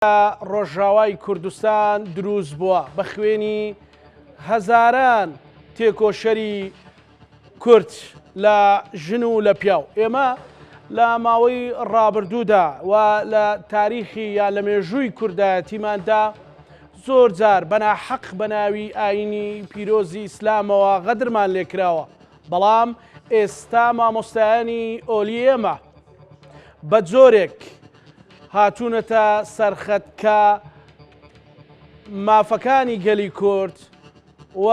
ڕۆژاوای کوردستان دروست بووە بە خوێنی هەزاران تێکۆشەری کورد لە ژن و لە پیاو. ئێمە لە ماوەی ڕابردوودا و لە تاریخی یا لە مێژووی کوردایەتیماندا زۆر جار بەناحەق بە ناوی ئاینی پیرۆزی ئیسلامەوە غەدرمان لێکراوە، بەڵام ئێستا مامۆستایانی ئۆلی ئێمە بە جۆرێک هاتوونەتە سەرخەت کە مافەکانی گەلی کورد و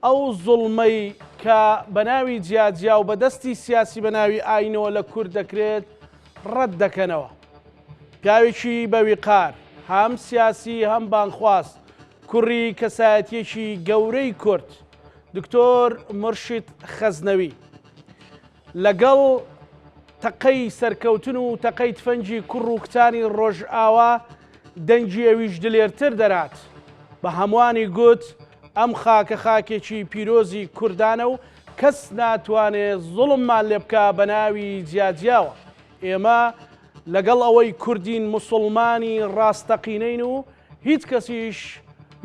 ئەو زوڵمەی کە بە ناوی جیاجیا و بەدەستی سیاسی بە ناوی ئاینەوە لە کورد دەکرێت ڕەت دەکەنەوە. پیاوێکی بەویقار، هەم سیاسی هەم بانخواست، کوڕی کەسایەتیەکی گەورەی کورد، دکتۆر مرشید خەزنەوی، لەگەڵ تەقەی سەرکەوتن و تەقەی تفەنجی کوڕ و کچانی ڕۆژئاوا دەنگی ئەویش دلێرتر دەرات. بە هەمووانی گوت ئەم خاکە خاکێکی پیرۆزی کوردانە و کەس ناتوانێت زوڵممان لێ بکە بە ناوی جیاجیاوە. ئێمە لەگەڵ ئەوەی کوردین موسڵمانی ڕاستەقینەین و هیچ کەسیش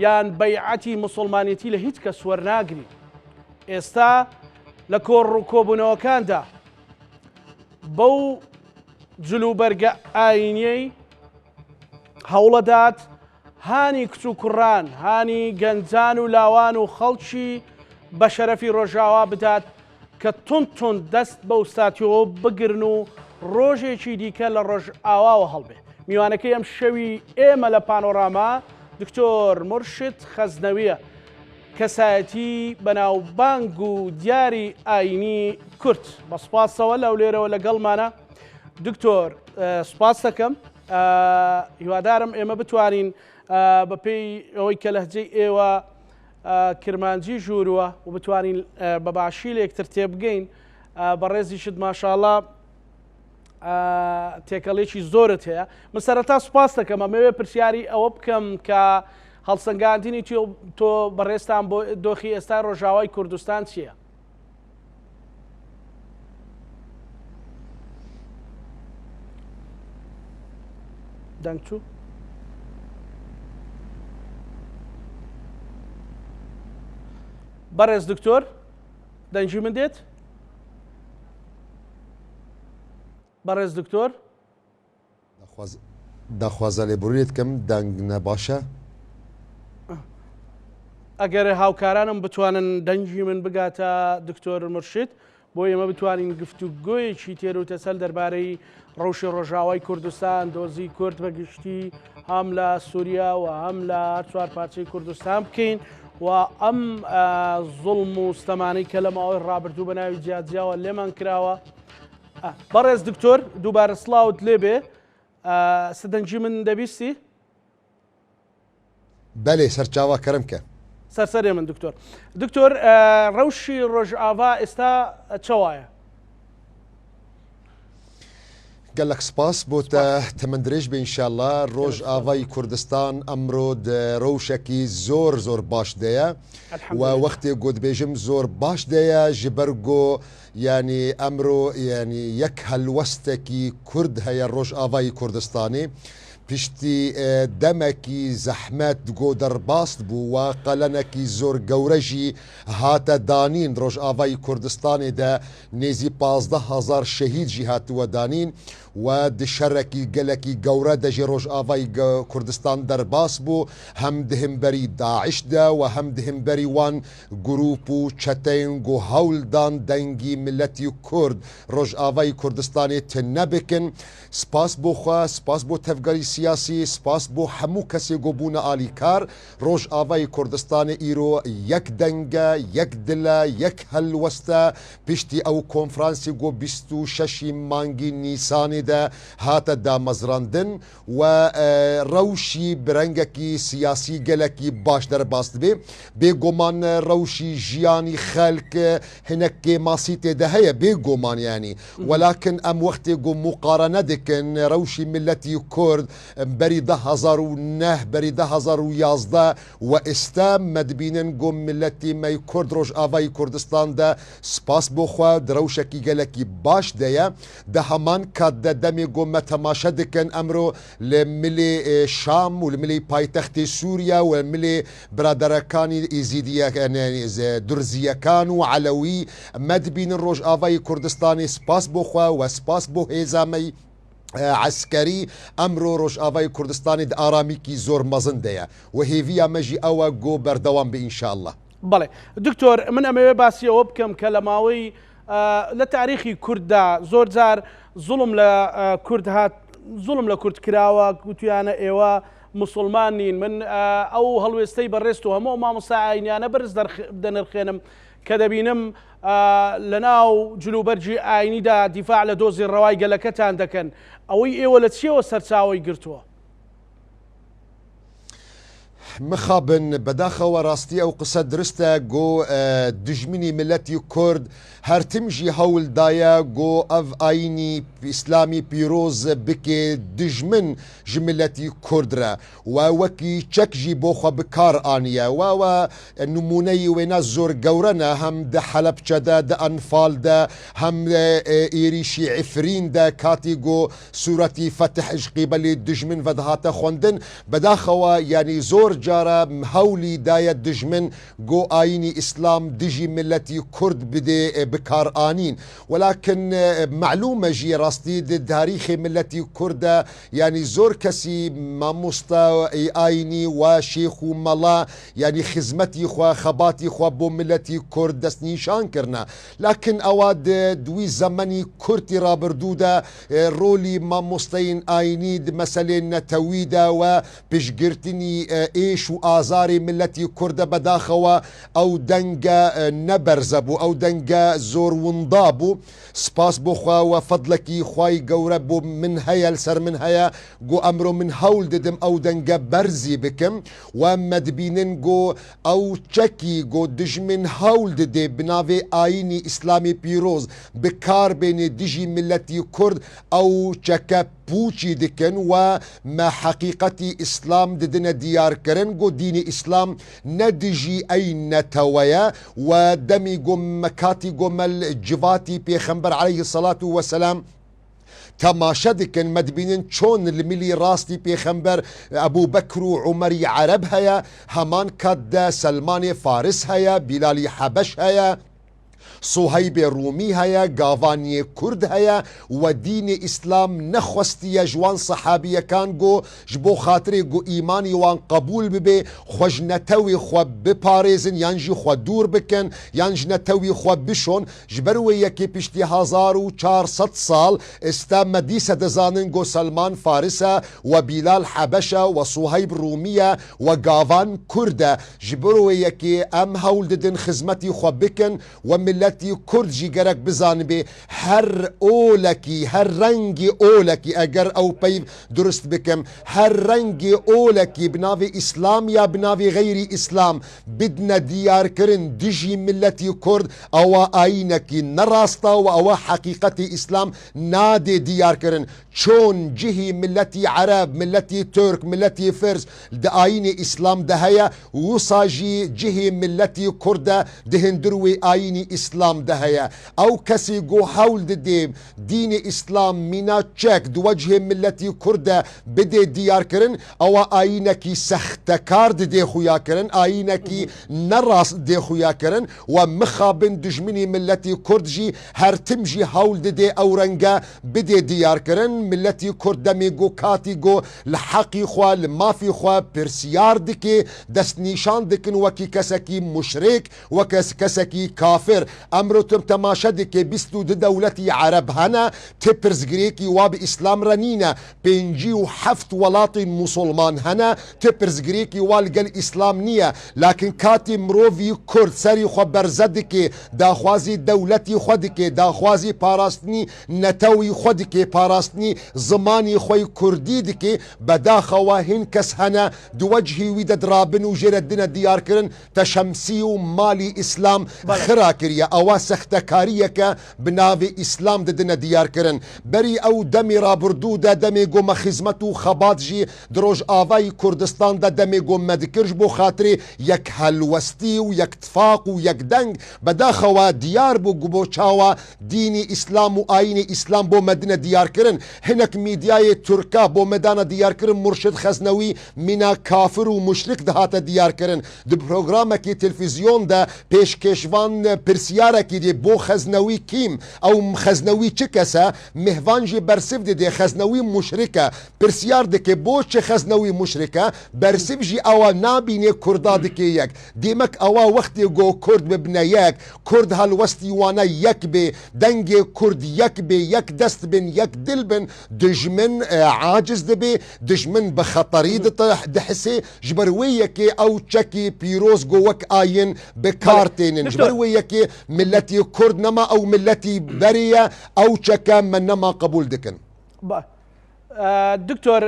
یان بەیعەتی موسڵمانێتی لە هیچ کەس وەرناگرین. ئێستا لە کۆڕ و کۆبوونەوەکاندا بەو جلوبەرگە ئاینیەی هەوڵەدات هانی کچ و کوڕان، هانی گەنجان و لاوان و خەڵکی بە شەرەفی ڕۆژاوا بدات کە تونتون دەست بە وستاتیەوە بگرن و ڕۆژێکی دیکە لە ڕۆژئاواوە هەڵبێ. میوانەکەی ئەم شەوی ئێمە لە پانۆراما دکتۆر مرشید خەزنەویە، کەسایەتی بەناوبانگ و دیاری ئاینی کورد. بە سوپاسەوە لەو لێرەوە لەگەڵمانە دکتۆر. سوپاس دەکەم، هیوادارم ئێمە بتوانین بەپێی ئەوەی کە لەهجەی ئێوە کرمانجی ژوورووە و بتوانین بەباشی لە یەکتر تێبگەین. بەڕێزیشت ماشاءڵڵا تێکەڵێکی زۆرت هەیە. من سەرەتا سوپاس دەکەم، ئەمەوێ پرسیاری ئەوە بکەم کە هەڵسەنگاندنی تۆ بەڕێستان بۆ دۆخی ئێستا ڕۆژاوای کوردستان چییە؟ دەنگچوو؟ بەڕێز دکتۆر دەنگی من دێت؟ بەڕێز دکتۆر داخوازە لێبوڕێت کەم دەنگ نەباشە؟ ئەگەر هاوکارانم بتوانن دەنگی من بگاتە دکتۆر مرشید بۆ ئێمە بتوانین گفتوگۆیەکی تێروتەسەل دەربارەی ڕەوشی ڕۆژاوای کوردستان، دۆزی کورد بەگشتی هەم لە سووریا و هەم لە هەر چوار پارچەی کوردستان بکەین و ئەم زوڵم و ستەمانەی کە لە ماوەی ڕابردوو بە ناوی جیاجیاوە لێمان کراوە. بەڕێز دکتۆر دووبارە سڵاوت لێبێ، سدەنگی من دەبیستی؟ بەلێ سەرچاوا کەرم کە سەرسەرێ من دکتۆر. دکتۆر ڕەوشی ڕۆژئاوا ئێستا چەوایە؟ گەلک سپاس بۆتە تەمەندرێژ بێ ئینشاءڵڵا. ڕۆژئاوای کوردستان ئەمڕۆ ڕەوشێکی زۆر زۆر باش دەیە و وەختێ گوتبێژم زۆر باش دەیە ji ber got ینی ئەمڕۆ ینی یەک هەلوەستێکی کورد هەیە ڕۆژئاوای کوردستانی پشتی دەمێکی زەحمەت گۆ دەرباست بوو و قەلەنێکی زۆر گەورەژی هاتە دانین ڕۆژئاوای کوردستانێدا نێزی 15,000 شەهیدژی هاتووە دانین و دشەرێکی گەلێکی گەورە دەژی ڕۆژئاوای کوردستان دەرباس بوو، هەم دهمبەری داعشدا و هەم دهمبەری وان گروپ و چەتەنگ و هەوڵدان دەنگی ملەتی کورد ڕۆژئاوای کوردستانی تنە بکن. سپاس بۆ خوا، سپاس بۆ تەفگەری سیاسی، سپاس بۆ هەموو کەسێک گۆبوونە ئالیکار. ڕۆژئاوای کوردستانی ئیرۆ یەک دەنگە، یەک دلە، یەک هەلوەستە. پشتی ئەو کۆنفرانسی گۆ 26 مانگی نیسانیدا هاتە دامەزراندن و ڕەوشی برەنگێکی سیاسی گەلێکی باش دەرباست بێ. بێگومان ڕەوشی ژیانی خەلک هەنێک کێماسی تێدا هەیە بێگومانیانی، وەلاکن ئەم وەختێ گۆ مقارەنە دکن ڕەوشی ملەتی کورد بەری 2009 بەری 2011 و ئێستا مەدبینن گۆ ملەتی مەی کورد ڕۆژئاوای کوردستاندا سپاس بۆ خوا ڕەوشێکی گەلێکی باش دەیە. دە هەمان کاتدا دمي قوم تماشا دكن أمرو لملي الشام والملي بايتختي سوريا والملي برادركاني إيزيديا يعني درزيا كانوا علوي مدبين الروج آفاي كردستاني سباس بوخوا وسباس بو هيزامي عسكري امرو روش آفای کردستانی د آرامی کی زور مزندەیە و هێویە مەژی ئەوە گۆ بەردەوام بە ئینشاءالله. بەڵێ دکتۆر من ئەمەوێ باسیەوە بکەم کە لە ماوەی لە تاریخی کورددا زۆر جار زوڵم لە کورد هات زوڵم لە کورد کراوە گوتیانە ئێوە مسلمان نین. من ئەو هەڵوێستەی بەڕێست و هەموو مامۆستا ئاینیانە بەرز دەنرخێنم کە دەبینم لەناو جلوبەرجی ئاینیدا دیفاع لە دۆزی ڕەوای گەلەکەتان دەکەن. ئەوەی ئێوە لە چیەوە سەرچاوەی گرتووە؟ مخابن بداخەوە ڕاستی ئەو قسە درستە گۆ دژمنی ملەتی کورد هەرتمژی هەوڵدایە گۆ ئەڤ ئاینی ئیسلامی پیرۆز بکێ دژمن ji ملەتی کوردرە و وەکی چەکژی بۆخوا بکار ئانیە واوە نمونەی وێنە زۆر گەورەنە هەم دە حەلەبچەدە دە ئەنفالدە هەم ئێریشی عفریندا کاتی گۆ سوورەتی فەتح قیبەلی دژمن ڤەدهاتە خوێندن بەداخەوە یعنی زۆر جارە هەولی دایە دژمن گۆ ئاینی ئیسلام دژی ملەتی کورد بدێ بکار ئانین ولكن معلومە ژی ڕاستی تاریخی ملەتی کوردە یعنی زۆر کەسی مامۆستا ئاینی و شێخ و مەڵا یعنی خزمەتی خوا خەباتی خوا بۆ ملەتی کورد دەست نیشان کردە لكن ئەوە دوی زەمەنی کورتی ڕابردوودا ڕۆلی مامۆستەین ئاینی مەسەلێ نەتەویدا و پشگرتنی ئێش و ئازاری ملەتی کوردە بەداخەوە ئەو دەنگە نەبەرزە بوو ئەو دەنگە زۆر وندا بوو سپاس بۆ خوا و فەدڵێکی خوای گەورە بۆ من هەیە لەسەر من هەیە گۆ ئەمڕۆ من هەوڵ دەدەم ئەو دەنگە بەرزی بکەم و مەدبینن گۆ ئەو چەکی گۆ دژمن هەوڵ دەدێ بناوێ ئاینی ئیسلامی پیرۆز بکار بێنێ دژی ملەتی کورد ئەو چەکە پوچی دکن و ما حقیقتی اسلام ددنە دیارکردن گۆ دینی ئیسلام نەدژی ئەی نەتەوەیە و دەمی گۆمەکاتی گۆمەل جواتی پێخەمبەر عەلەیهی الصەلاة وەسەلام تەماشە دکن مەدبینن چۆن لملی ڕاستی پێخەمبەر ئەبوو بەکر و عومەری عەرەب هەیە هەمان کاتدا سەلمانی فارس هەیە بیلالی حەبەش هەیە سوهەیب ڕومی هەیە گاڤانی کورد هەیە و دینی ئیسلام نەخوەستیە ژوان سەحابیەکان گۆ ji بۆ خاترێ گۆ ئیمانی وان قبول ببێ خۆژنەتەوی خوا بپارێزن یان ژی خوا دوور بکەن یان ژنەتەوی خوا بشۆن ji ber wê yekê piştî 1400 ساڵ ئێستا مەدیسە دەزانن گۆ سەلمان فارسە و بیلال حەبەشە و سوهەیب ڕومیە و گاڤان کوردە ji ber wê yekê ئەم هەوڵ ددن خزمەتی خوا بکەن و ملەت کورد جی گەرەک بزانبێ هەر ئۆلەکی هەر ڕەنگی ئۆلەکی ئەگەر ئەو پەی درست بکەم هەر ڕەنگی ئۆلەکی بناوی ئیسلام یا بناوی غەیری ئیسلام بدنە دیارکردن دژی ملەتی کورد ئەوە ئاینەکی نەڕاستە و ئەوە حەقیقەتی ئیسلام نادێ دیارکردن چۆن جهی ملەتی عەرەب ملەتی تورک ملەتی فرس دە ئاینی ئیسلام دەهەیە وساژی جهی ملەتی کوردە دهندروی ئاینی ئیسلام دەهەیە ئەو کەسی گۆ هەوڵ ددێ دینی ئیسلام مینا چەک دووەجهێ ملەتی کوردە بدێ دیارکردن ئەوە ئاینەکی سەختەکار ددێ خویاکردن ئاینەکی نەڕاست دێ خویاکردن و مخابن دژمنی ملەتی کوردژی هەرتمژی هەوڵ ددێ ئەو ڕەنگە بدێ دیارکردن ملەتی کورد دەمێ گۆ کاتی گۆ لە حەقی خوا لە مافی خوا پرسیار دکێ دەست نیشان دکن وەکی کەسێکی مشرێک وە کەسێکی کافر ئەمڕۆ تم تەماشە دکێ 22 دەوڵەتی عەرەب هەنە تێ پرزگرێکی وا بە ئیسلام رەنینە 57 وڵاتی موسڵمان هەنە تێ پرزگرێکی وا لەگەل ئیسلام نییە لاکن کاتی مرۆڤی کورد سەری خوا بەرزە دکێ داخوازی دەوڵەتی خوا دکێ داخوازی پاراستنی نەتەوی خوا دکێ پاراستنی زمانی خۆی کوردی دکێ بەداخەوە هین کەس هەنە دووەجهی وی دەدرابن و ژێرە دنە دیارکردن تەشەمسی و مالی ئیسلام خراکردی کریە ئەوە سەختەکاریەکە بناوی ئیسلام ددنە دیارکردن بەری ئەو دەمی ڕابردوودا دەمێ گۆمە خزمەت و خەباتژی درۆژ ئاوای کوردستاندا دەمێ گۆمەدکرش بۆ خااتێ یەک هەلوەستی و یەک تفاق و یەک دەنگ بەداخەوە دیار بوو بۆ چاوە دینی ئیسلام و ئاینی ئیسلام بۆ مەدنە دیارکردن هەنێک میدیای تورکا بۆ مەدانە دیارکردن مرشد خەزنەوی مینا کافر و مشرک دەهاتە دیارکردن di پرۆگرامێکی تلڤیزیۆندا پێشکەشوان پرسیارێکی دێ بۆ خەزنەوی کیم ئەو خەزنەوی چ کەسە میهوانجی بەرسف دێ خەزنەوی مشرکە پرسیار دکێ بۆ چه خەزنەوی مشرکە بەرسفژی ئەوە نابینێ کووردا دکێ یەک دیمەک ئەوە وەختێ گۆ کورد ببنە یەک کورد هەلوەستی وانە یەک بێ دەنگێ کورد یەک بێ یەک دەست بن یەک دل بن دژمن عاجز دەبێ دژمن بە خەتەری دەحسێ ji ber wê yekê ew çekê pîroz got wek ayên bi kar tênin ji ber wê yekê milletê Kurd nema ew milletî berê ye ew çeke me nema qebûl dikin. دکتۆر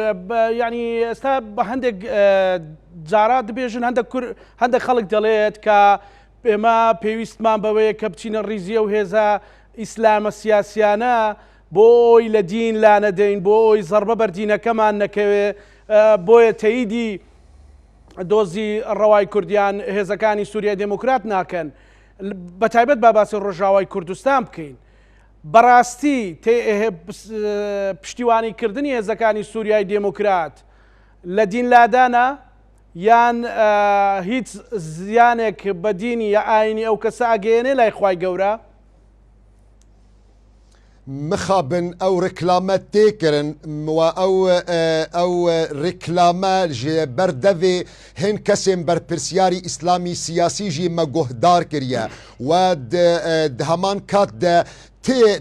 ینی ئێستا بە هەندێک جارات دەبێژن هەندێک خەڵک دەڵێت کە ئێمە پێویستمان بەوەیە کە بچینە ڕیزیە و هێزە ئیسلامە سیاسیانە بۆی لە دین لا نەدەین بۆی زەربە بەردینەکەمان نەکەوێ بۆیە تەییدی دۆزی ڕەوای کوردیان هێزەکانی سووریای دموکرات ناکەن بە تایبەت با باسی ڕۆژاوای کوردستان بکەین بەڕاستی پشتیوانیکردنی هێزەکانی سووریای دموکرات لە دین لادانە یان هیچ زیانێک بە دینی یا ئاینی ئەو کەسە ئەگەیەنێ لای خوای گەورە مخابن ئەو ڕکلامە تێکردن ئەو ڕکلامە ژێ بەردەvê هێن کەسێن بەرپرسیاری ئیسلامی سیاسیژی مەگۆهدار کردە و هەمان کات de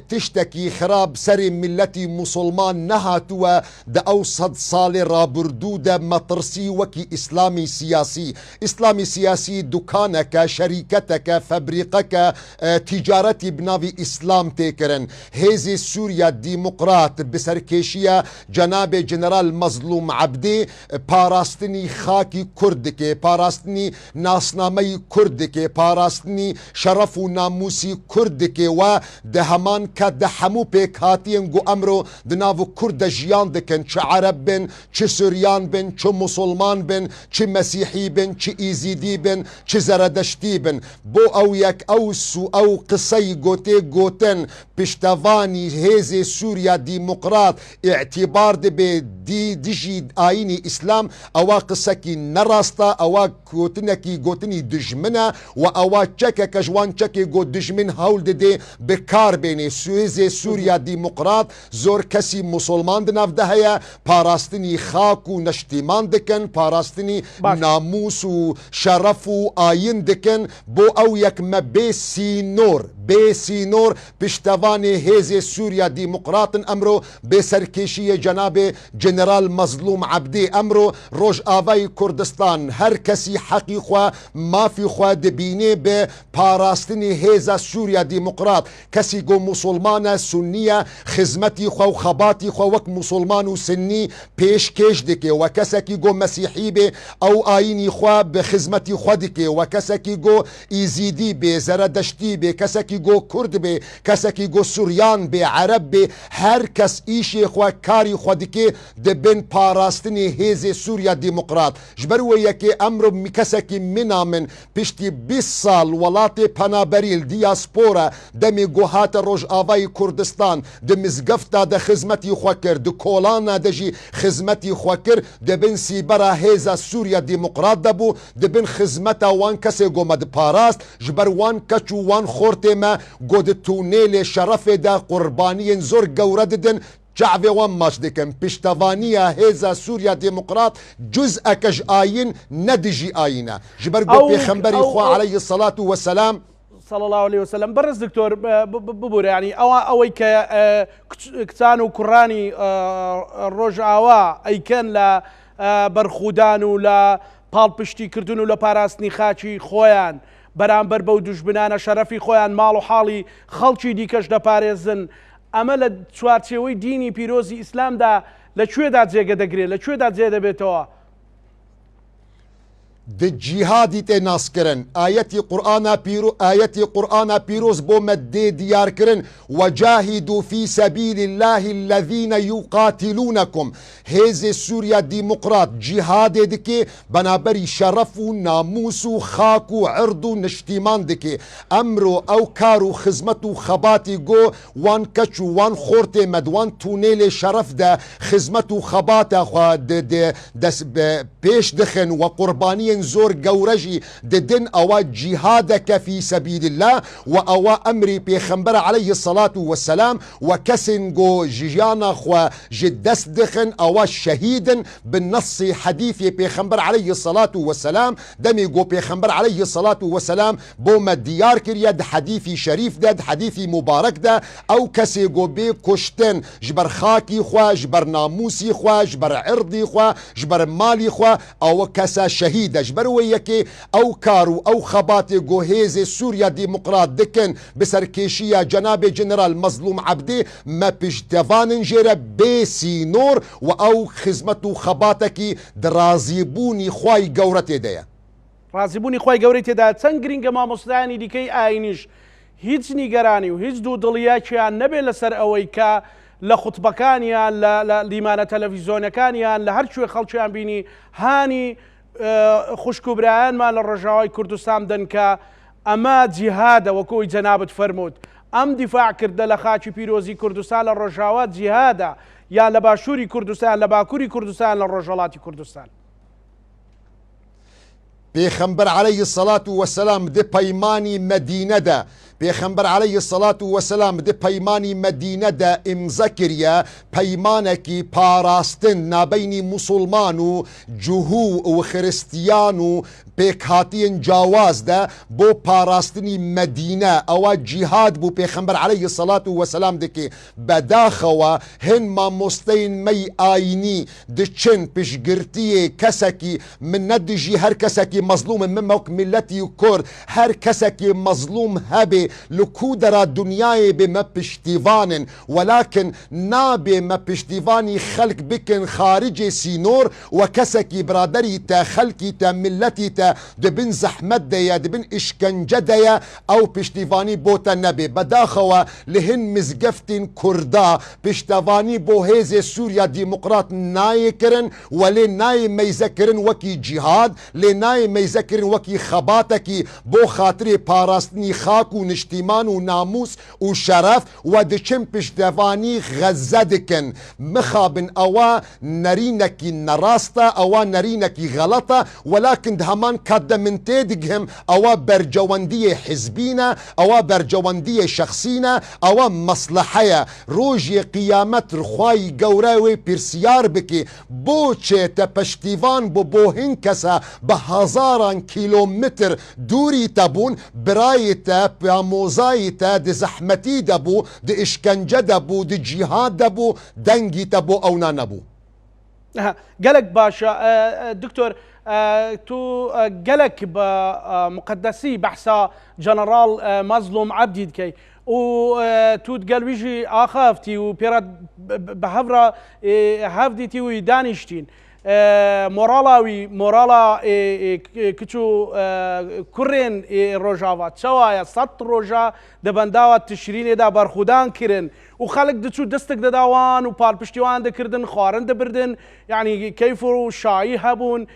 tiştekî xirab serê milletî musulman nehatuwe di ew sed salê raburdû de metirsî wekî îslamî siyasî. İslamî siyasî dukaneke, şerîketeke, febrîqeke tîcaretî bi navî İslam têkirin. Hêzê Sûriya Dîmokrat bi serkêşiya Cenabê General Mazlûm Ebdê parastinî xakî Kurd dike, parastinî nasnameyî Kurd dike, parastinî şeref û namûsî Kurd dike we di heman ket de hemû pêkhatiyên got emro di nav Kurd de jiyan dikin çi Ereb bin, çi Sûriyan bin, çi Musulman bin, çi Mesîhî bin, çi Îzîdî bin, çi Zeredeştî bin. Bo ew yek ew qiseyî gotê gotin piştevanî hêzê Sûriya Dîmokrat îtîbar dibe dijî ayînî İslam ewa qisekî nerasta ewa gotinekî gotinî dijmin e ve ewa çekeke ji wan çekê got dijmin hewl dide bi kar bênê hêzê Sûriya Dîmokrat zor kesî musulman di nav de heye parastinî xak û neştîman dikin parastinî namûs û şeref û ayîn dikin bo ew yek me bê sînor bê sînor piştevanê hêzê Sûriya Dîmokratin emro bê serkêşiyê Cenabê General Mazlûm Ebdê emro Rojavayê Kurdistan her kesî heqî xwe mafî xwe dibînê bi parastinî hêza Sûriya Dîmokrat kesî got musulman e Sunnî ye xizmetî xwe û xebatî xwe wek musulman û Sunnî pêşkêş dike we kesekî got Mesîhî bê ew ayînî xwe bi xizmetî xwe dike we kesekî got Îzîdî bê Zeredeştî bê kesekî got Kurd bê kesekî got Sûriyan bê Ereb bê her kes îşê xwe karî xwe dike dibin parastinê hêzê Sûriya Dîmokrat ji ber wê yekê emro kesekî mina min piştî 20 sal welatê penaberîl diaspora demê got hate Rojavayê Kurdistan di mizgefta de xizmetî xwe kir di kolana de jî xizmetî xwe kir dibin sîbera hêza Sûriya Dîmokrat de bû dibin xizmeta wan kesê got me diparast ji ber wan keç û wan xortê me got di tûnêlê şerefê de qurbaniyên zor gewre didin çavê wan maç dikin piştevaniya hêza Sûriya Dîmokrat cuz'eke ji ayîn ne dijî ayîn e ji ber got pêxemberî xwe aleyhi salatu veselam صلى الله عليه وسلم برز دكتور ببور يعني اوي كتان وكراني رجعوا اي كان لا برخودان ولا بالبشتي كردون ولا باراستني خاچي خويان بەرامبەر بەو دوژمنانە شەرەفی خۆیان ماڵ و حاڵی خەڵکی دیکەش دەپارێزن ئەمە لە چوارچێوەی دینی پیرۆزی ئیسلامدا لەکوێدا جێگە دەگرێت لەکوێدا جێ دەبێتەوە د جیهادی ته ناس کرن آیتی قرآن پیروز بو مده دیار کرن وجاهدوا في سبيل الله الذين يقاتلونكم هیز سوریا دیمقراط جیهاد دکه بنابری شرف و ناموس و خاک و عرض و نشتیمان دکه امرو او کارو خدمت و خباتی گو وان کچ و وان خورت مدوان تونیل شرف ده خدمت و خبات خوا دس پیش دخن و قربانی زور گورجی ددن او جهادك في سبيل الله و او امری پیغمبر علیه الصلاة والسلام و کسن گو جیانا خوا جدس دخن او شهیدن بالنص حدیث پیغمبر علیه الصلاة والسلام دمی گو پیغمبر علیه الصلاة والسلام بو مدیار کریا ده حدیثی شریف ده حدیثی مبارک ده او کسی گو بی کشتن جبر خاکی خوا جبر ناموسی خوا جبر عرضی خوا جبر مالی خوا او کسا شهید جبر ویکی او کارو او خبات گو هیز سوریا دیمقراط دکن بسرکیشیا جناب جنرال مظلوم عبدی ما پشتوانن جیره بیسی نور و او خدمت و خباتکی درازیبونی خواهی گورتی ده رازیبوونی خی گەورەی تێدا چەند گرینگە مامۆستایانی دیکەی ئاینیش هیچ نیگەرانی و هیچ دوو دڵیاکیان نەبێت لەسەر ئەوەی کە لە خوتبەکانیان لە لیمانە تەلەڤیزۆنەکانیان لە هەر کوێ خەڵکیان بینی هانی خوشک و برایانمان لە ڕۆژاوای کوردستان دەن کە ئەمە جیهادە وەکۆی جەنابەت فەرمووت ئەم دیفاعکردە لە خاکی پیرۆزی کوردستان لە ڕۆژاوا جیهادە یا لە باشووری کوردستان لە باکووری کوردستان لە ڕۆژهەڵاتی کوردستان. پیغمبر علیه الصلاة والسلام ده پیمانی مدینه ده پیغمبر علیه الصلاة والسلام ده پیمانی مدینه ده امضا کریه پیمانکی پاراستن نابینی مسلمان و جهو و خریستیان و پیکهاتین جواز ده بو پاراستنی مدینه او جهاد بو پیغمبر علیه الصلاة والسلام ده که بداخوا هن ما مستین می آینی ده چن پشگرتی کسکی من ندجی هر کسکی مظلوم من موک ملتی و کرد هر کسکی مظلوم هبه لکو در دنیای به ما پشتیوانن ولكن نابه ما پشتیوانی خلق بکن خارج سینور و کسکی برادری تا خلقی تا ملتی تا دبن زحمت دیا دبن اشکنجه دیا او پشتیوانی بوتا نبه بداخوا لهن مزگفتین کردا پشتیوانی بو هیز سوریا دیمقراط نای کرن ولی نای میزه کرن وکی جهاد لی نای میزه کرن وکی خباتکی بو خاطر پاراستنی خاک و نشتیمان و ناموس و شرف و دچم پشتیوانی غزه دکن مخابن اوا نرینکی نراستا اوا نرینکی غلطه ولكن همان کد من تیدگهم اوا برجواندی حزبینا اوا برجواندی شخصینا اوا مصلحه روژی قیامت رخوای گوراوی پرسیار بکی بوچه تا پشتیوان بو هن کسا به هزاران کیلومتر دوری تبون برای تا پیاموزای تا ده زحمتی دبو ده اشکنجه دبو ده جهاد دبو دنگی تبو او نبو. قالك باشا دكتور تو قالك بمقدسي بحثا جنرال مظلوم عبدي دكي و تو تقلويجي آخافتي و بيراد بهفرا هفديتي ويدانشتين مورالا كتو كورين روجاوا تشوايا سط روجا دبنداوا تشرين دا برخودان كرن وخلق دتشو دستك داوان وبال بشتيوان دكردن خارن دبردن يعني كيفو شاي هبون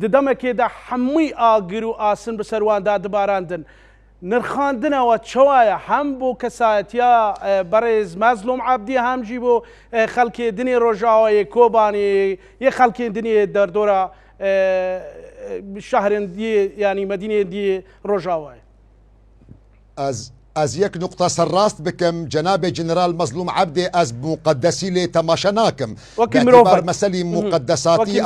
ددمك دا حمي آقرو آسن بسروان دا دباراندن نرخاندنا وتشوايا هم بو كساتيا برز مظلوم عبدي هم جيبو خلق دني رجاوي كوباني يا خلق دني دردورا شهر دي يعني مدينه دي رجاوي از یک نقطه سرراست بكم جناب جنرال مظلوم عبدي از مقدسي لي تماشناكم باعتبار مسألة مقدساتي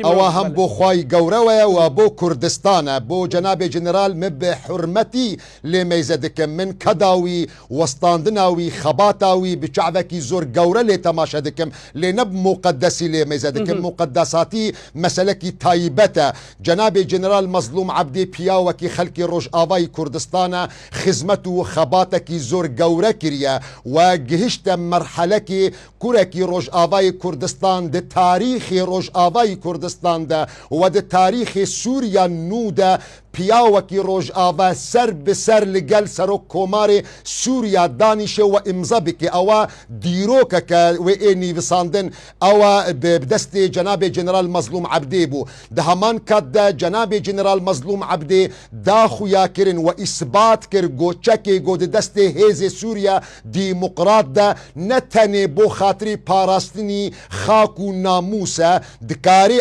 او هم بو خواي قوروة وبو كردستان بو جناب جنرال مب حرمتي لميزدكم من كداوي وسطاندناوي خباتاوي بشعبكي زور قورة لي تماشدكم لنب مقدسي لميزدكم مقدساتي مسألة تايبتا جناب جنرال مظلوم عبدي بياوكي خلقي روج آواي كردستان خزمته و خەباتێکی زۆر گەورە کردە و گەهشتە مەرحەلەکی کوڕێکی ڕۆژئاوای کوردستان دە تاریخی ڕۆژئاوای کوردستاندا و دە تاریخی سووریا نودا پیاوەکی ڕۆژئاوا سەر بسەر لەگەل سەرۆک کۆماری سووریا دانیشە و ئیمزا بکە ئەوە دیرۆکەکە وێ نیویساندن ئەوە بدەستی جەنابێ جەنەرال مەزلوم عەبدێ بوو دە هەمان کاتدا جەنابێ جەنەرال مەزلوم عەبدێ داخویاکردن و ئیسبات کرد گۆچەکێ گۆ دەستێ هێزێ سووریا دیموقراتدا نەتەنێ بۆ خاتری پاراستنی خاک و ناموسە دکارێ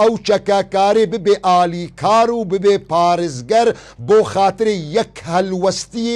ئەو چەکەکارێ ببێ ئالیکار و ببێ پارێزگەر بۆ خاتری یەک هەلوەستی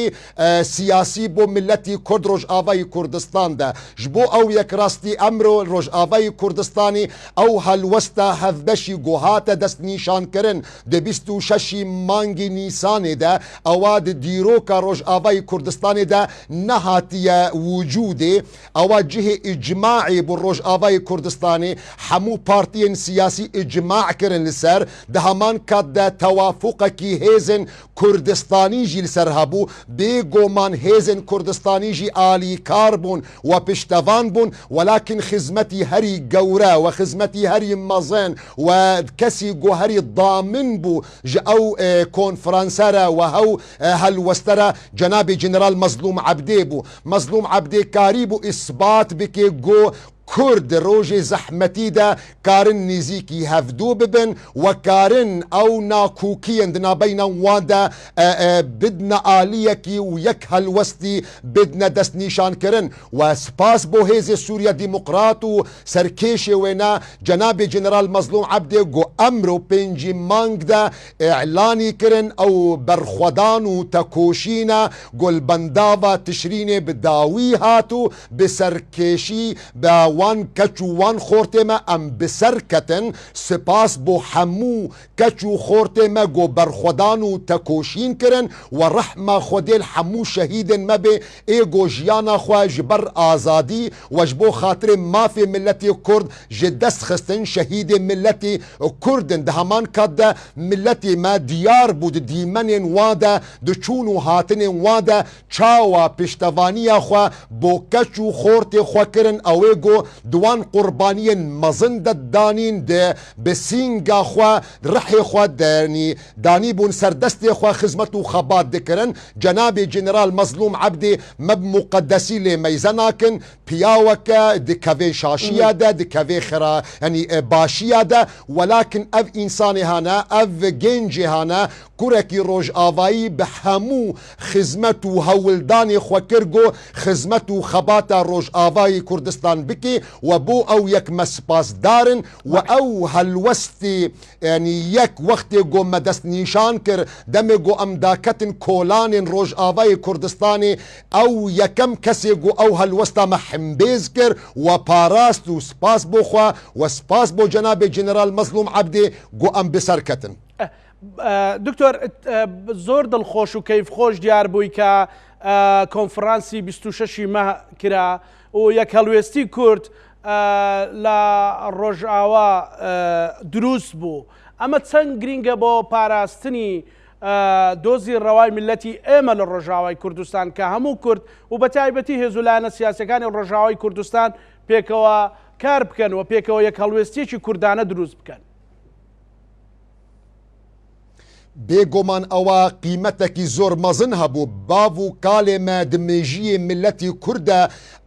سیاسی بۆ ملەتی کورد ڕۆژئاوای کوردستاندا ji بۆ ئەو یەکڕاستی ئەمرۆ ڕۆژئاوای کوردستانی ئەو هەلوەستە هەڤبەشی گۆهاتە دەستنیشانکردن دە 26 مانگی نیسانێدا ئەوە دیرۆکە ڕۆژئاوای کوردستانێدا نەهاتیە وجودێ ئەوە جهێ ئیجماعی بۆ ڕۆژئاوای کوردستانی هەموو پارتیên سیاسی ئیجماع کردن لەسەر دە هەمان کاتدا تەوافقێکی هێزن کوردستانیژی لەسەر هەبوو بێگۆمان هێزن کوردستانیژی ئالیکار بوون و پشتەوان بوون وەلاکن خزمەتی هەری گەورە و خزمەتی هەری مەزن و کەسی گۆهەری دامن بوو ژە ئەو کۆنفرانسەرە و هەو هەلوەستەرە جەنابی جەنەرال مەزلوم عەبدێ بوو مەزلوم عەبدێ کاری بوو ئیسبات بکێ گۆ کورد ڕۆژێ زەحمەتیدا کارن نزیکی هەفتوو ببن و کارن ئەو ناکوکیەن دنابەینە واندا بدنە ئالیەکی و یەک هەلوەستی بدنە دەستنیشانکردن و سپاس بۆ هێزێ سووریا دیموقرات و سەرکێشێ وێنە جەنابێ جەنەرال مەزلوم عەبدێ گۆ ئەمرۆ پێنجی مانگدا ئیعلانی کردن ئەو بەرخوەدان و تەکۆشینە گۆلبەنداوە تشرینێ بداوی هاتو بسەرکێشی بە وان کەچ و وان خۆرتێمە ئەم بسەرکەتن سپاس بۆ هەموو کەچ و خۆرتێمە گۆ بەرخوەدان و تەکۆشین کردن و ڕەحمە خودێل هەموو شەهیدن مەبێ ئێگۆ ژیانە خوا ji ber ئازادی وەش بۆ خاترێ مافێ ملەتی کورد ji دەست خستن شەهیدێ ملەتی کوردن دە هەمان کاتدا ملەتی مە دیار بوو دیمەنێن وادا دچوون و هاتنێن وادا چاوە پشتەوانیە خوا بۆ کەچ و خۆرتێ خواکردن ئەوێ گۆ دوان قوربانیên mezin de danîn de bi sînga xwe rihê xwe danî bûn serdestê xwe xizmet û xebat dikirin Cenabê Jeneral Mezlûm Ebdê me bi muqeddesî lê meyze nakin piyaweke dikevê şaşiya de dikevê xira yanî başiya de welakin ev însanê hene ev gencê hene kurekî rojavayî bi hemû xizmet û hewildanê xwe kir got xizmet û xebata rojavayî Kurdistan bikî و بۆ ئەو یەک مەسپاسدارن و ئەو هەلوەستی ینی یەک وەختێ گۆ مەدەست نیشان کرد دەمێ گۆ ئەمداکەتن کۆلانên ڕۆژئاوای کوردستانی ئەو یەکەم کەسێ گۆ ئەو هەلوەستا مە حمبێز کرد و پاراست و سپاس بۆ خوا و سپاس بۆ جەنابێ جەنەرال مەزلوم عەبدێ گۆ ئەم بسەرکەتن دکتۆر زۆر دڵخۆش و کەیفخۆش دیار بووی کە کۆنفرانسی 26 مە کرا و یەک هەڵوێستی کورد لە ڕۆژئاوا دروست بوو ئەمە چەند گرینگە بۆ پاراستنی دۆزی ڕەوای ملەتی ئێمە لە ڕۆژئاوای کوردستان کە هەموو کورد و بە تایبەتی هێزولایەنە سیاسەکانی ڕۆژئاوای کوردستان پێکەوە کار بکەن و پێکەوە یەک هەڵوێستیەکی کوردانە دروست بکەن بێگۆمان ئەوە قیمەتێکی زۆر مەزن هەبوو باو و کالێمە دمێژیە ملەتی کووردە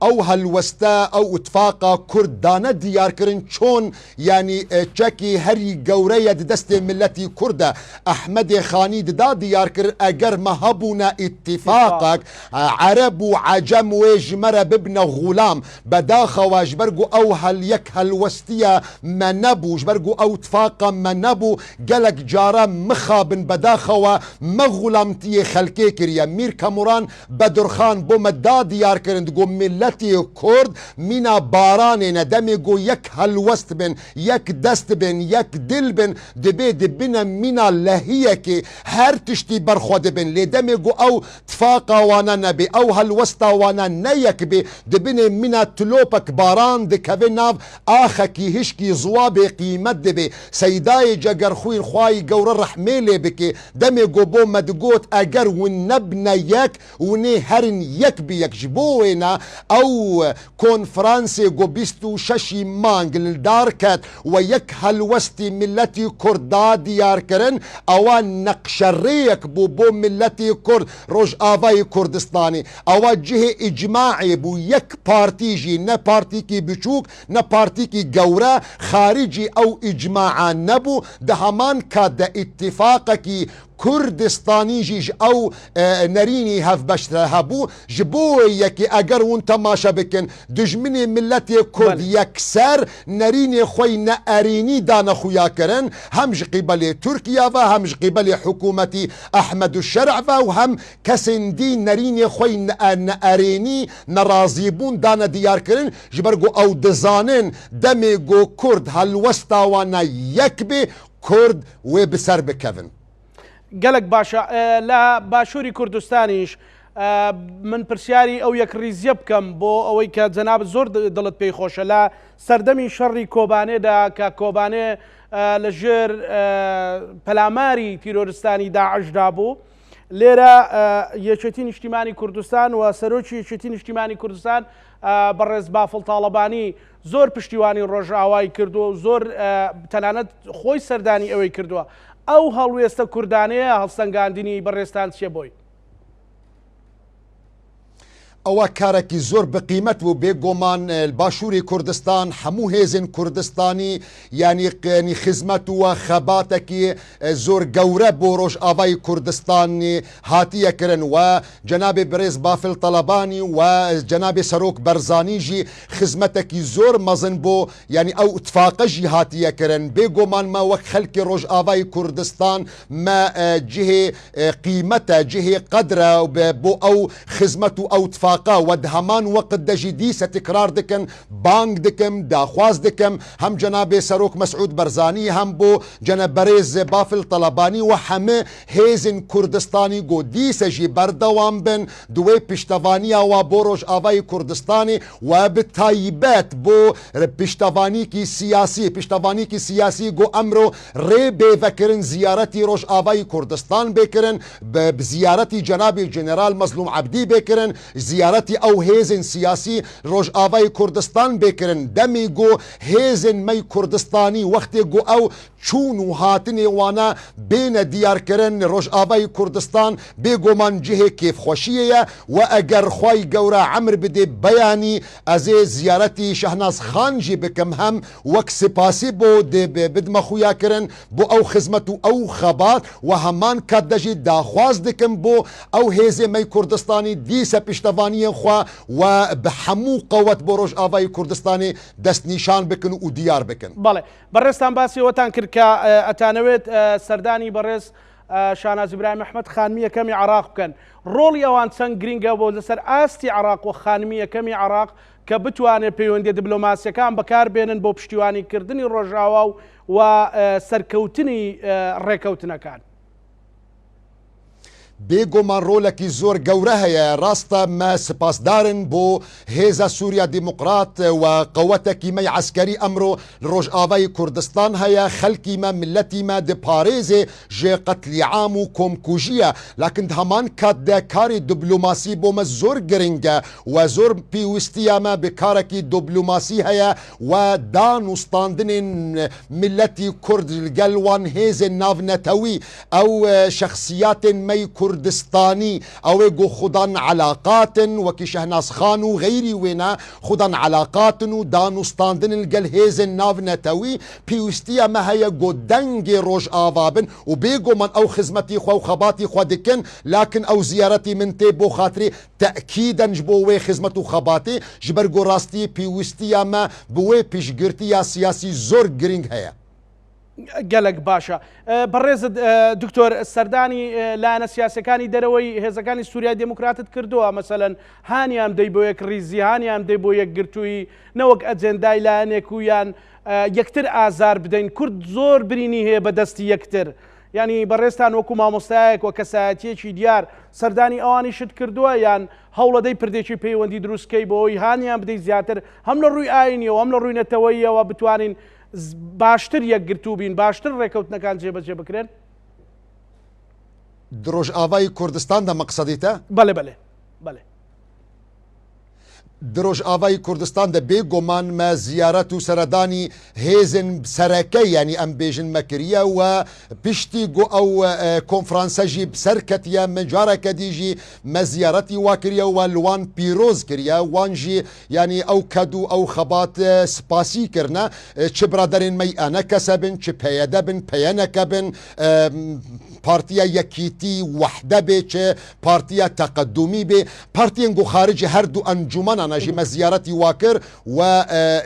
ئەو هەلوەستە ئەو ئوتفاقا کوردانە دیارکردن چۆن ینی چەکی هەری گەورەیە دەستێ ملەتی کووردە ئەحمەدێ خانی ددا دیارکرد ئەگەر مە هەبوونە ئیتیفاقێک عەرەب و عەجەم وێ ژمەرە ببنە غوڵام بەداخەوە ژبەرگو ئەو یەک هەلوەستیە مە نەبوو ژبەرگو ئەو تفاقە مە نەبوو گەلک جارە مخابن بەداخەوە مە غوڵامتیە خەلکێ کردە میر کەموڕان بەدرخان بۆ مەدا دیارکردن گۆ ملەتی کورد مینا بارانێنە دەمێ گۆ یەک هەلوەست بن یەک دەست بن یەک دل بن دەبێ دبنە مینا لەهیەکێ هەر تشتی بەرخوا دەبن لێ دەمێ گۆ ئەو تفاقاوانە نەبێ ئەو هەلوەستاوانە نەیەک بێ دبنێ مینا تلۆپەک باران دکەوێ ناو ئاخەکی هشکی زوابێ قیمەت دەبێ سەیدای جەگەرخوین خوای گەورە ڕەحمێ لێ بكي دمي قبو مدقوت أجر ونبنى يك وني هرن يك بيك جبوينا أو كونفرانسي قبستو ششي مانجل الداركت ويك هلوستي ملتي كردا ديار كرن أوان نقشريك بو ملتي كرد روج آفاي كردستاني أواجه إجماعي بو يك بارتيجي نا بارتيكي بچوك نا بارتيكي قورا خارجي أو إجماعا نبو دهمان كاد اتفاقكي كردستاني جيج أو نريني هف بشتر هبو جبو يكي أجر وانت ماشا بكن دجمني ملتي كرد يكسر نريني خوي نأريني دانا خويا كرن همج قبل تركيا همج قبل حكومة أحمد الشرع وهم كسندي نريني خوي نأريني نرازيبون دانا ديار كرن جبرقو أو دزانن دميقو كرد هالوستا وانا يكبي كرد وبسر بكفن گەلک باشە لە باشووری کوردستانیش من پرسیاری ئەو یەک ریزیە بکەم بۆ ئەوەی کە جەناب زۆر دڵت پێی خۆشە لە سەردەمی شەڕی کۆبانێدا کە کۆبانێ لەژێر پەلاماری تیرۆریستانی داعشدا بوو لێرە یەکێتی نیشتیمانی کوردستان و سەرۆکی یەکێتی نیشتیمانی کوردستان بەڕێز بافڵ تاڵەبانی زۆر پشتیوانی ڕۆژئاوای کردو و زۆر تەنانەت خۆی سەردانی ئەوەی کردووە ئەو هەڵوێستە کوردانەیە هەڵسەنگاندنی بەڕێستان چیە بۆی؟ ئەوە کارێکی زۆر بقیمت و بێگۆمان باشووری کوردستان هەموو هێزن کوردستانی ینی خزمەت و خەباتێکی زۆر گەورە بۆ ڕۆژئاوای کوردستانی هاتیەکردن و جەنابێ بەڕێز بافڵ تەڵەبانی و جەنابێ سەرۆک بەرزانیژی خزمەتێکی زۆر مەزن بۆ ینی ئەو اتفاقەژی هاتیەکردن بێگۆمان ما وەک خەلکی ڕۆژئاوای کوردستان ما جهێ قیمەتە جهێ قەدرە بۆ ئەو خزمەت و ئەو ود همان وقت دجي ديسة تكرار دكن بانك دكم داخواز دكم هم جناب سروك مسعود برزاني هم بو جناب بريز بافل طلباني وحمي هيزن كردستاني قو ديسة جي بردوان بن دوي پشتوانيا و بوروش آواي كردستاني وبتايبات بو پشتواني كي سياسي قو امرو ري بفكرن زيارتي روش آواي كردستان بكرن بزيارتي جناب جنرال مظلوم عبدي بكرن زیارەتی ئەو هێزن سیاسی ڕۆژئاوای کوردستان بێکردن دەمی گۆ هێزن مەی کوردستانی وەختێک گۆ ئەو چوون و هاتنێ وانە بێنە دیارکردن ڕۆژئاوای کوردستان بێگۆمان جهێ کێفخۆشیەیە و ئەگەر خوای گەورە عەمر بدێ بەیانی ئەزێ زیارەتی شەهناز خانجی بکەم هەم وەک سپاسی بۆ بدمە خویاکردن بۆ ئەو خزمەت و ئەو خەبات و هەمان کات دەژی داخواز دکەم بۆ ئەو هێزێ مەی کوردستانی دیسە پشتەوانیە خوا و بە هەموو قەوەت بۆ ڕۆژئاوای کوردستانی دەستنیشان بکن و دیار بکن. بەڵێ بەڕێستان باسی ئەوەتان کرد کە ئەتانەوێت سەردانی بەڕێز شاناز ئیبراهیم ئەحمەد خانمی یەکەمی عێراق بکەن ڕۆڵی ئەوان چەند گرینگە بۆ لەسەر ئاستی عێراق و خانمی یەکەمی عێراق کە بتوانێت پەیوەندیە دیبلۆماسیەکان بەکاربێنن بۆ پشتیوانیکردنی ڕۆژئاوا و سەرکەوتنی ڕێکەوتنەکان. بێگۆمان ڕۆلێکی زۆر گەورە هەیە ڕاستە مە سپاسدارن بۆ هێزە سووریا دیموقرات و قەوەتێکی مەی عەسکەری ئەمڕۆ ڕۆژئاوای کوردستان هەیە خەلکی مە ملەتی مە دپارێزێ ژێ قەتلی عام و کۆمکوژیە لاکن هەمان کاتدا کاری دیبلۆماسی بۆ مە زۆر گرنگە و زۆر پێویستیە مە بکارێکی دیبلۆماسی هەیە و دانوستاندنین ملەتی کورد لەگەڵ وان هێزێ ناونەتەوی ئەو شەخسیاتên مەی كردستاني او جو خدان علاقات وكي شهناز خان وغيري وينا خدان علاقات ودانوستاندن الجلهيز الناف نتوي بيوستيا ما هي جو دنج روج آوابن وبيجو من او خزمتي خو وخباتي خو دكن لكن او زيارتي من تيبو خاطري تأكيدا جبوي خزمتو خباتي جبرجو راستي بيوستيا ما بوي بيشجرتيا سياسي زور جرينج هيا گەلک باشە بەڕێز دکتۆر سەردانی لایەنە سیاسەکانی دەرەوەی هێزەکانی سووریا دموکراتت کردووە مەسەلەن هانیان دەی بۆ یەک ریزی هانیان دەی بۆ یەک گرتووی نەوەک ئەجێندای لایەنێک و یان یەکتر ئازار بدەین کورد زۆر برینی هەیە بە دەستی یەکتر ینی بەڕێستان وەکو مامۆستایەک وە کەسایەتیەکی دیار سەردانی ئەوانی شت کردووە یان هەوڵەدەی پردێکی پەیوەندی دروستکەی بۆەوەی هانیان بدەی زیاتر هەم لە ڕووی ئاینیەوە هەم لە ڕووی نەتەوەییەوە بتوانین باشتر یەکگرتوو بین باشتر ڕێکەوتنەکان جێبەجێ بکرێن؟ دروج آوای کوردستان دا مقصدیتا بله بله بله دروج آوای کوردستان دا بێگومان ما زیارەت و سەردانی هێزن سەرەکەی یعنی ئەم بێژن مەکریە و پشتی گۆ ئەو کۆنفرانسەژی سەرکەتیە من جارەکە دیژی مە زیارەتی وا کریە و لوان پیرۆز کریە وانژی ینی ئەو کەد و ئەو خەبات سپاسی کردە چ برادرین مەی ئەنە کەسە بن چ پەیەدە بن پەیەنەکە بن پارتیا یەکیتی وحدە بێ چ پارتیا تەقەدومی بێ پارتیان گۆ خارجی هەردوو ئەنجومەنە ناژی مە زیارەتی واکر و